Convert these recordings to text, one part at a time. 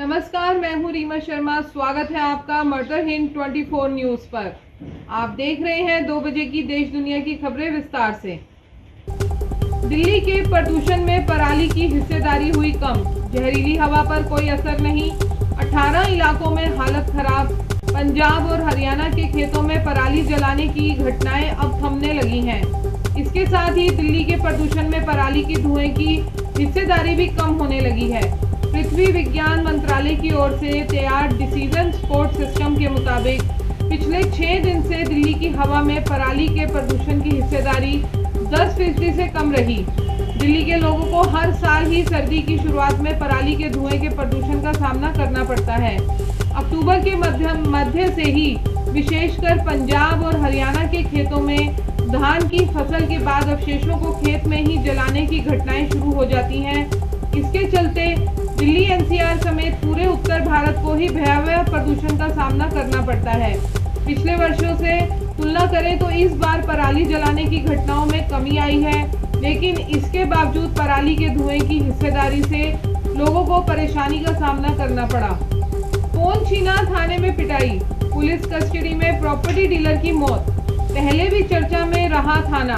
नमस्कार, मैं हूं रीमा शर्मा। स्वागत है आपका मर्डर हिंट 24 न्यूज पर। आप देख रहे हैं 2 बजे की देश दुनिया की खबरें विस्तार से। दिल्ली के प्रदूषण में पराली की हिस्सेदारी हुई कम, जहरीली हवा पर कोई असर नहीं, 18 इलाकों में हालत खराब। पंजाब और हरियाणा के खेतों में पराली जलाने की घटनाएं अब थमने लगी हैं। इसके साथ ही दिल्ली के प्रदूषण में पराली की धुएं की हिस्सेदारी भी कम होने लगी है। पृथ्वी विज्ञान मंत्रालय की ओर से तैयार डिसीजन सपोर्ट सिस्टम के मुताबिक पिछले 6 दिन से दिल्ली की हवा में पराली के प्रदूषण की हिस्सेदारी 10% से कम रही। दिल्ली के लोगों को हर साल ही सर्दी की शुरुआत में पराली के धुएं के प्रदूषण का सामना करना पड़ता है। अक्टूबर के मध्य से ही विशेषकर पंजाब और हरियाणा के खेतों में धान की फसल के बाद अवशेषों को खेत में ही जलाने की घटनाएं शुरू हो जाती हैं। इसके चलते दिल्ली एनसीआर समेत पूरे उत्तर भारत को ही भयावह प्रदूषण का सामना करना पड़ता है। पिछले वर्षों से तुलना करें तो इस बार पराली जलाने की घटनाओं में कमी आई है, लेकिन इसके बावजूद पराली के धुएं की हिस्सेदारी से लोगों को परेशानी का सामना करना पड़ा। फोन छीना, थाने में पिटाई, पुलिस कस्टडी में प्रॉपर्टी डीलर की मौत। पहले भी चर्चा में रहा थाना।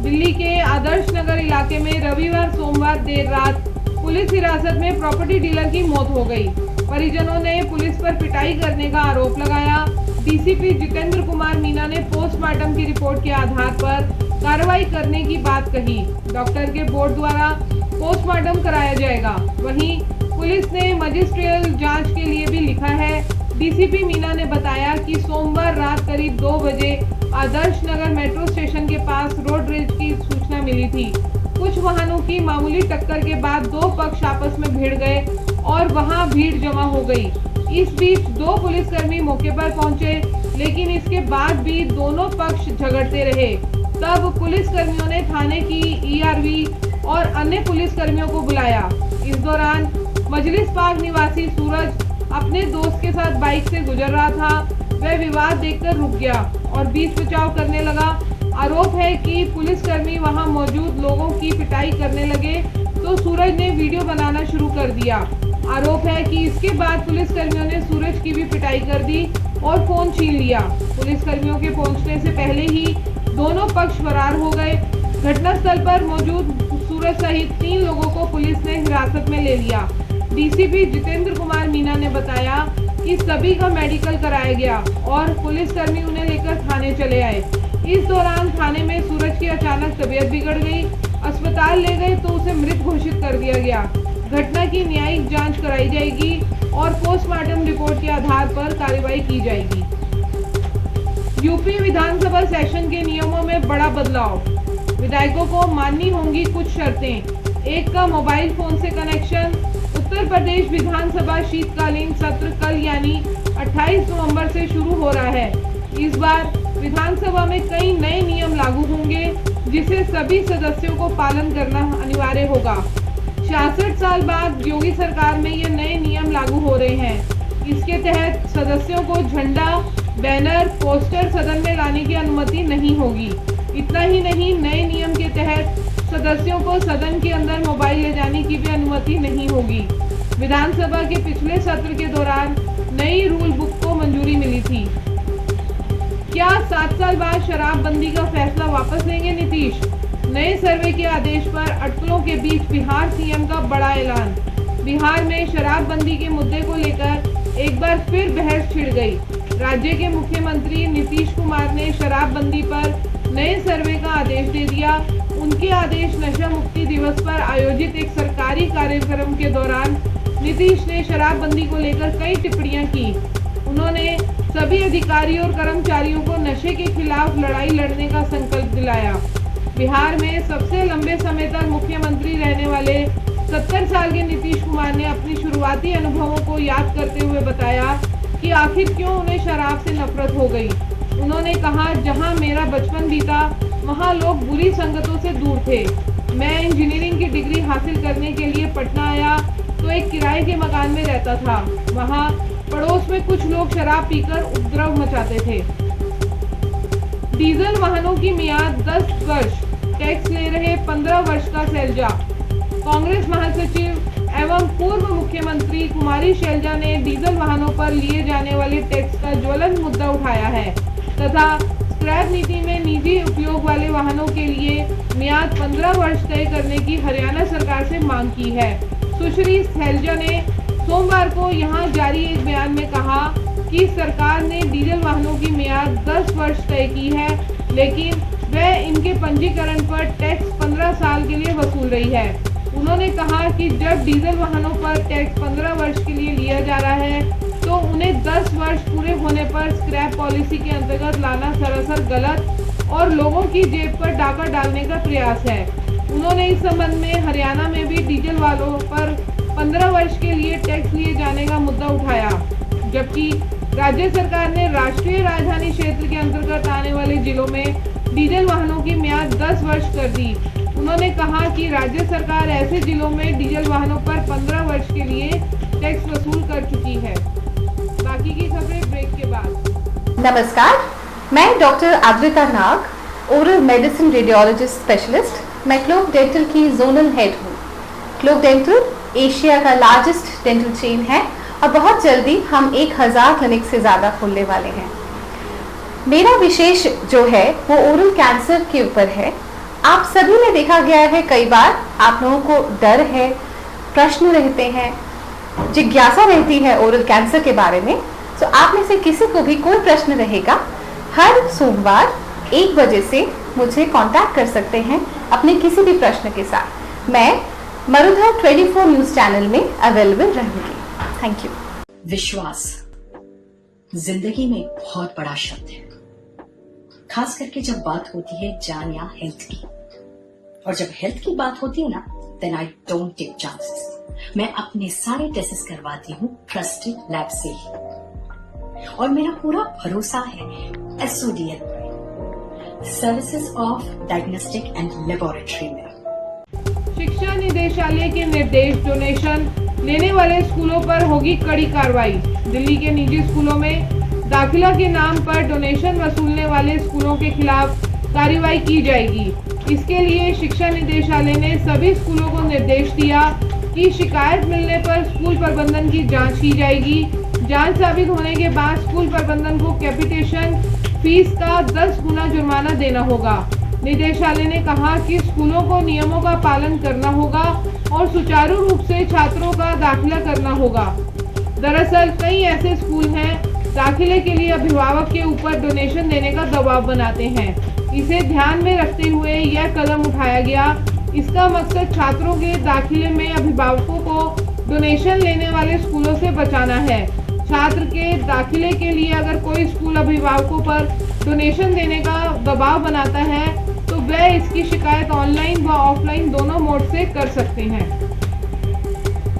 दिल्ली के आदर्श नगर इलाके में रविवार सोमवार देर रात पुलिस हिरासत में प्रॉपर्टी डीलर की मौत हो गई। परिजनों ने पुलिस पर पिटाई करने का आरोप लगाया। डीसीपी जितेंद्र कुमार मीना ने पोस्टमार्टम की रिपोर्ट के आधार पर कार्रवाई करने की बात कही। डॉक्टर के बोर्ड द्वारा पोस्टमार्टम कराया जाएगा। वहीं पुलिस ने मजिस्ट्रियल जांच के लिए भी लिखा है। डीसीपी मीना ने बताया कि सोमवार रात करीब 2 बजे आदर्श नगर मेट्रो स्टेशन के पास रोड रेज की सूचना मिली थी। कुछ वाहनों की मामूली टक्कर के बाद 2 पक्ष आपस में भिड़ गए और वहां भीड़ जमा हो गई। इस बीच 2 पुलिसकर्मी मौके पर पहुंचे, लेकिन इसके बाद भी दोनों पक्ष झगड़ते रहे। तब पुलिसकर्मियों ने थाने की ईआरवी और अन्य पुलिसकर्मियों को बुलाया। इस दौरान मजलिस पार्क निवासी सूरज अपने दोस्त के साथ बाइक से गुजर रहा था। वह विवाद देखकर रुक गया और बीच बचाव करने लगा। आरोप है कि पुलिसकर्मी वहां मौजूद लोगों की पिटाई करने लगे तो सूरज ने वीडियो बनाना शुरू कर दिया। आरोप है कि इसके बाद पुलिसकर्मियों ने सूरज की भी पिटाई कर दी और फोन छीन लिया। पुलिसकर्मियों के पहुंचने से पहले ही दोनों पक्ष फरार हो गए। घटनास्थल पर मौजूद सूरज सहित 3 लोगों को पुलिस ने हिरासत में ले लिया। डीसीपी जितेंद्र कुमार मीना ने बताया कि सभी का मेडिकल कराया गया और पुलिसकर्मी उन्हें लेकर थाने चले आए। इस दौरान थाने में सूरज की अचानक तबीयत बिगड़ गई। अस्पताल ले गए तो उसे मृत घोषित कर दिया गया। घटना की न्यायिक जांच कराई जाएगी और पोस्टमार्टम रिपोर्ट के आधार पर कार्रवाई की जाएगी। यूपी विधानसभा सेशन के नियमों में बड़ा बदलाव। विधायकों को माननी होंगी कुछ शर्तें। 1 का मोबाइल फोन से कनेक्शन। उत्तर प्रदेश विधानसभा शीतकालीन सत्र कल यानी 28 नवंबर से शुरू हो रहा है। इस बार विधानसभा में कई नए नियम लागू होंगे, जिसे सभी सदस्यों को पालन करना अनिवार्य होगा। 66 साल बाद योगी सरकार में ये नए नियम लागू हो रहे हैं। इसके तहत सदस्यों को झंडा, बैनर, पोस्टर सदन में लाने की अनुमति नहीं होगी। इतना ही नहीं, नए नियम के तहत सदस्यों को सदन के अंदर मोबाइल ले जाने की भी अनुमति नहीं होगी। विधानसभा के पिछले सत्र के दौरान नई रूल बुक को मंजूरी मिली थी। क्या 7 साल बाद शराबबंदी का फैसला वापस लेंगे नीतीश? नए सर्वे के आदेश पर अटकलों के बीच बिहार सीएम का बड़ा ऐलान। बिहार में शराबबंदी के मुद्दे को लेकर एक बार फिर बहस छिड़ गई। राज्य के मुख्यमंत्री नीतीश कुमार ने शराबबंदी पर नए सर्वे का आदेश दे दिया। उनके आदेश नशा मुक्ति दिवस पर आयोजित एक सरकारी कार्यक्रम के दौरान नीतीश ने शराबबंदी को लेकर कई टिप्पणियां की। उन्होंने सभी अधिकारियों और कर्मचारियों को नशे के खिलाफ लड़ाई लड़ने का संकल्प दिलाया। बिहार में सबसे लंबे समय तक मुख्यमंत्री रहने वाले 70 साल के नीतीश कुमार ने अपनी शुरुआती अनुभवों को याद करते हुए बताया कि आखिर क्यों उन्हें शराब से नफरत हो गई। उन्होंने कहा, जहां मेरा बचपन बीता वहां लोग बुरी संगतों से दूर थे। मैं इंजीनियरिंग की डिग्री हासिल करने के लिए पटना आया तो एक किराए के मकान में रहता था। वहां पड़ोस में कुछ लोग शराब पीकर उपद्रव मचाते थे। डीजल वाहनों की मियाद 10 वर्ष, टैक्स ले रहे 15 वर्ष का सैलजा। कांग्रेस महासचिव एवं पूर्व मुख्यमंत्री कुमारी शैलजा ने डीजल वाहनों पर लिए जाने वाले टैक्स का ज्वलंत मुद्दा उठाया है तथा स्क्रैप नीति में निजी उपयोग वाले वाहनों के लिए मियाद 15 वर्ष तय करने की हरियाणा सरकार से मांग की है। सुश्री शैलजा ने सोमवार को यहां जारी एक बयान में कहा कि सरकार ने डीजल वाहनों की मियाद 10 वर्ष तय की है, लेकिन वह इनके पंजीकरण पर टैक्स 15 साल के लिए वसूल रही है। उन्होंने कहा कि जब डीजल वाहनों पर टैक्स 15 वर्ष के लिए लिया जा रहा है तो उन्हें 10 वर्ष पूरे होने पर स्क्रैप पॉलिसी के अंतर्गत लाना सरासर गलत और लोगों की जेब पर डाका डालने का प्रयास है। उन्होंने इस संबंध में हरियाणा में भी डीजल वालों पर 15 वर्ष के लिए टैक्स लिए जाने का मुद्दा उठाया, जबकि राज्य सरकार ने राष्ट्रीय राजधानी क्षेत्र के अंतर्गत आने वाले जिलों में डीजल वाहनों की मियाद 10 वर्ष कर दी। उन्होंने कहा कि राज्य सरकार ऐसे जिलों में डीजल वाहनों पर 15 वर्ष के लिए टैक्स वसूल कर चुकी है। बाकी की खबरें ब्रेक के बाद। नमस्कार, मैं डॉक्टर आद्रिता नाग, ओरल मेडिसिन रेडियोलॉजिस्ट स्पेशलिस्ट। मैं क्लोक डेंटल की जोनल हेड हूँ। क्लोक डेंटल एशिया का लार्जेस्ट डेंटल चेन है और बहुत जल्दी हम 1000 क्लिनिक से ज़्यादा खोलने वाले हैं। मेरा विशेष जो है वो ओरल कैंसर के ऊपर है। आप सभी में देखा गया है, कई बार आप लोगों को डर है, प्रश्न रहते हैं, जिज्ञासा रहती है ओरल कैंसर के बारे में। तो आप में से किसी को भी कोई प्रश्न रहेगा, हर सोमवार 1 बजे से मुझे कांटेक्ट कर सकते हैं अपने किसी भी प्रश्न के साथ। मैं मरुधर 24 न्यूज चैनल में अवेलेबल रहूंगी। Thank you. विश्वास जिंदगी में बहुत बड़ा शब्द है, खास करके जब बात होती है जान या हेल्थ की। और जब हेल्थ की बात होती है ना, then I don't take chances. मैं अपने सारे टेस्ट करवाती हूँ ट्रस्टेड लैब से ही, और मेरा पूरा भरोसा है SODL services of diagnostic and laboratory में। शिक्षा निदेशालय के निर्देश, डोनेशन लेने वाले स्कूलों पर होगी कड़ी कार्रवाई। दिल्ली के निजी स्कूलों में दाखिला के नाम पर डोनेशन वसूलने वाले स्कूलों के खिलाफ कार्रवाई की जाएगी। इसके लिए शिक्षा निदेशालय ने सभी स्कूलों को निर्देश दिया कि शिकायत मिलने पर स्कूल प्रबंधन की जांच की जाएगी। जांच साबित होने के बाद स्कूल प्रबंधन को कैपिटेशन फीस का 10 गुना जुर्माना देना होगा। निदेशालय ने कहा कि स्कूलों को नियमों का पालन करना होगा और सुचारू रूप से छात्रों का दाखिला करना होगा। दरअसल कई ऐसे स्कूल हैं दाखिले के लिए अभिभावक के ऊपर डोनेशन देने का दबाव बनाते हैं। इसे ध्यान में रखते हुए यह कदम उठाया गया। इसका मकसद छात्रों के दाखिले में अभिभावकों को डोनेशन लेने वाले स्कूलों से बचाना है। छात्र के दाखिले के लिए अगर कोई स्कूल अभिभावकों पर डोनेशन देने का दबाव बनाता है तो वह इसकी शिकायत ऑनलाइन व ऑफलाइन दोनों मोड से कर सकते हैं।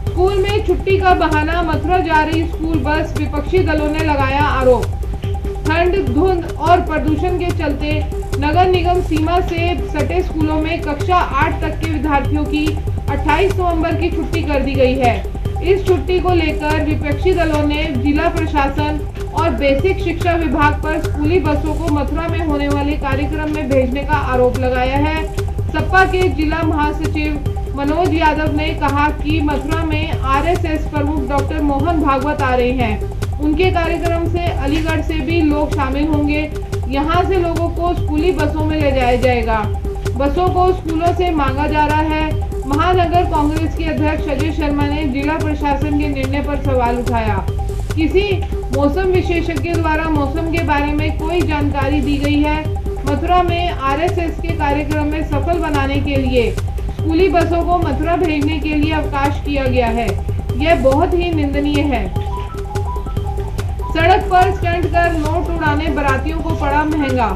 स्कूल में छुट्टी का बहाना, मथुरा जा रही स्कूल बस, विपक्षी दलों ने लगाया आरोप। ठंड, धुंध और प्रदूषण के चलते नगर निगम सीमा से सटे स्कूलों में कक्षा 8 तक के विद्यार्थियों की 28 नवंबर की छुट्टी कर दी गई है। इस छुट्टी को लेकर विपक्षी दलों ने जिला प्रशासन और बेसिक शिक्षा विभाग पर स्कूली बसों को मथुरा में होने वाले कार्यक्रम में भेजने का आरोप लगाया है। सपा के जिला महासचिव मनोज यादव ने कहा कि मथुरा में RSS प्रमुख डॉक्टर मोहन भागवत आ रहे हैं। उनके कार्यक्रम से अलीगढ़ से भी लोग शामिल होंगे। यहां से लोगों को स्कूली बसों में ले जाया जाएगा। बसों को स्कूलों से मांगा जा रहा है। महानगर कांग्रेस के अध्यक्ष अजय शर्मा ने जिला प्रशासन के निर्णय पर सवाल उठाया। किसी मौसम विशेषज्ञ द्वारा मौसम के बारे में कोई जानकारी दी गई है? मथुरा में RSS के कार्यक्रम में सफल बनाने के लिए स्कूली बसों को मथुरा भेजने के लिए अवकाश किया गया है। यह बहुत ही निंदनीय है। सड़क पर स्टंट कर नोट उड़ाने बारातियों को पड़ा महंगा।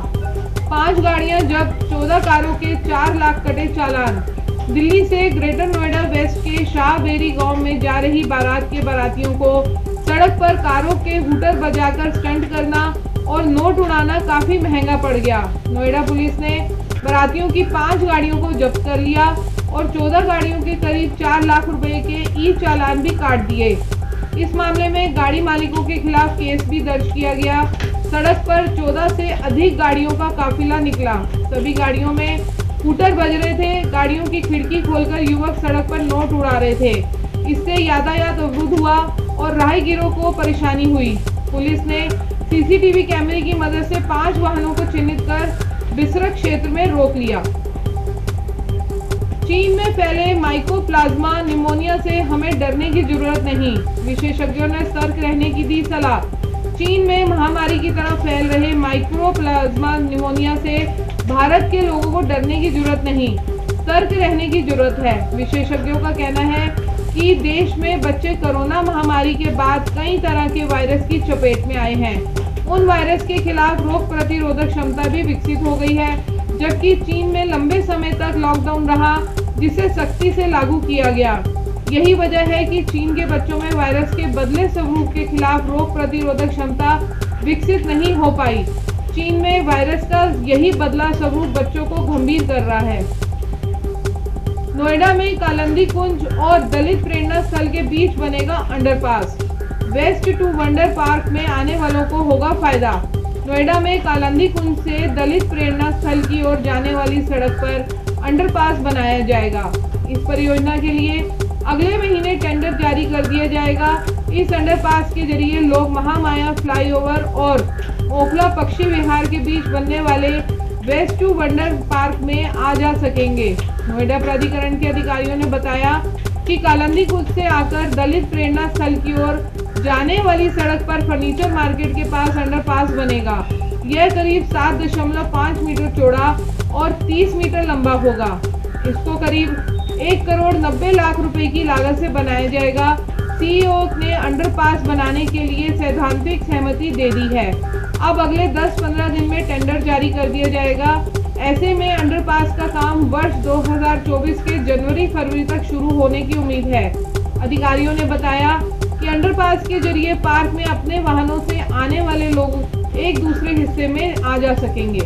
5 गाड़ियां जब्त, 14 कारों के 4 लाख कटे चालान। दिल्ली से ग्रेटर नोएडा वेस्ट के शाहबेरी गांव में जा रही बारात के बारातियों को सड़क पर कारों के हूटर बजाकर स्टंट करना और नोट उड़ाना काफी महंगा पड़ गया। नोएडा पुलिस ने बारातियों की 5 गाड़ियों को जब्त कर लिया और 14 गाड़ियों के करीब 4 लाख रुपए के ई चालान भी काट दिए। इस मामले में गाड़ी मालिकों के खिलाफ केस भी दर्ज किया गया। सड़क पर 14 से अधिक गाड़ियों का काफिला निकला। सभी गाड़ियों में हूटर बज रहे थे। गाड़ियों की खिड़की खोलकर युवक सड़क पर नोट उड़ा रहे थे। इससे यातायात अवरुद्ध हुआ और राहगीरों को परेशानी हुई। पुलिस ने सीसीटीवी कैमरे की मदद से 5 वाहनों को चिन्हित कर बिसरक क्षेत्र में रोक लिया। चीन में फैले माइकोप्लाज्मा निमोनिया से हमें डरने की जरूरत नहीं, विशेषज्ञों ने सतर्क रहने की दी सलाह। चीन में महामारी की तरह फैल रहे माइकोप्लाज्मा निमोनिया से भारत के लोगों को डरने की जरूरत नहीं, सतर्क रहने की जरूरत है। विशेषज्ञों का कहना है कि देश में बच्चे कोरोना महामारी के बाद कई तरह के वायरस की चपेट में आए हैं। उन वायरस के खिलाफ रोग प्रतिरोधक क्षमता भी विकसित हो गई है, जबकि चीन में लंबे समय तक लॉकडाउन रहा, जिसे सख्ती से लागू किया गया। यही वजह है कि चीन के बच्चों में वायरस के बदले स्वरूप के खिलाफ रोग प्रतिरोधक क्षमता विकसित नहीं हो पाई। चीन में वायरस का यही बदला स्वरूप बच्चों को गंभीर कर रहा है। नोएडा में कालिंदी कुंज और दलित प्रेरणा स्थल के बीच बनेगा underpass. Waste to Wonder Park में आने वालों को होगा फायदा। नोएडा में कालिंदी कुंज से दलित प्रेरणा स्थल की ओर जाने वाली सड़क पर अंडरपास बनाया जाएगा। इस परियोजना के लिए अगले महीने टेंडर जारी कर दिया जाएगा। इस अंडरपास के जरिए लोग महामाया फ्लाईओवर और ओखला पक्षी विहार के बीच बनने वाले वेस्ट टू वंडर पार्क में आ जा सकेंगे। नोएडा प्राधिकरण के अधिकारियों ने बताया कि कालिंदी कुंज से आकर दलित प्रेरणा स्थल की ओर जाने वाली सड़क पर फर्नीचर मार्केट के पास अंडरपास बनेगा। यह करीब 7.5 मीटर चौड़ा और 30 मीटर लंबा होगा। इसको करीब 1 करोड़ 90 लाख रुपए की लागत से बनाया जाएगा। सीईओ ने अंडरपास बनाने के लिए सैद्धांतिक सहमति दे दी है। अब अगले 10-15 दिन में टेंडर जारी कर दिया जाएगा। ऐसे में अंडरपास का काम वर्ष 2024 के जनवरी-फरवरी तक शुरू होने की उम्मीद है। अधिकारियों ने बताया कि अंडरपास के जरिए पार्क में अपने वाहनों से आने वाले लोग एक दूसरे हिस्से में आ जा सकेंगे।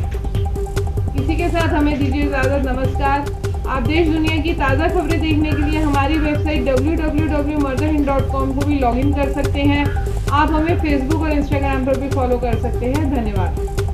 इसी के साथ हमें दीजिए इजाजत। नमस्कार। आप देश दुनिया की ताज़ा खबरें देखने के लिए हमारी वेबसाइट www.murderhind.com को भी लॉगिन कर सकते हैं। आप हमें फेसबुक और इंस्टाग्राम पर भी फॉलो कर सकते हैं। धन्यवाद।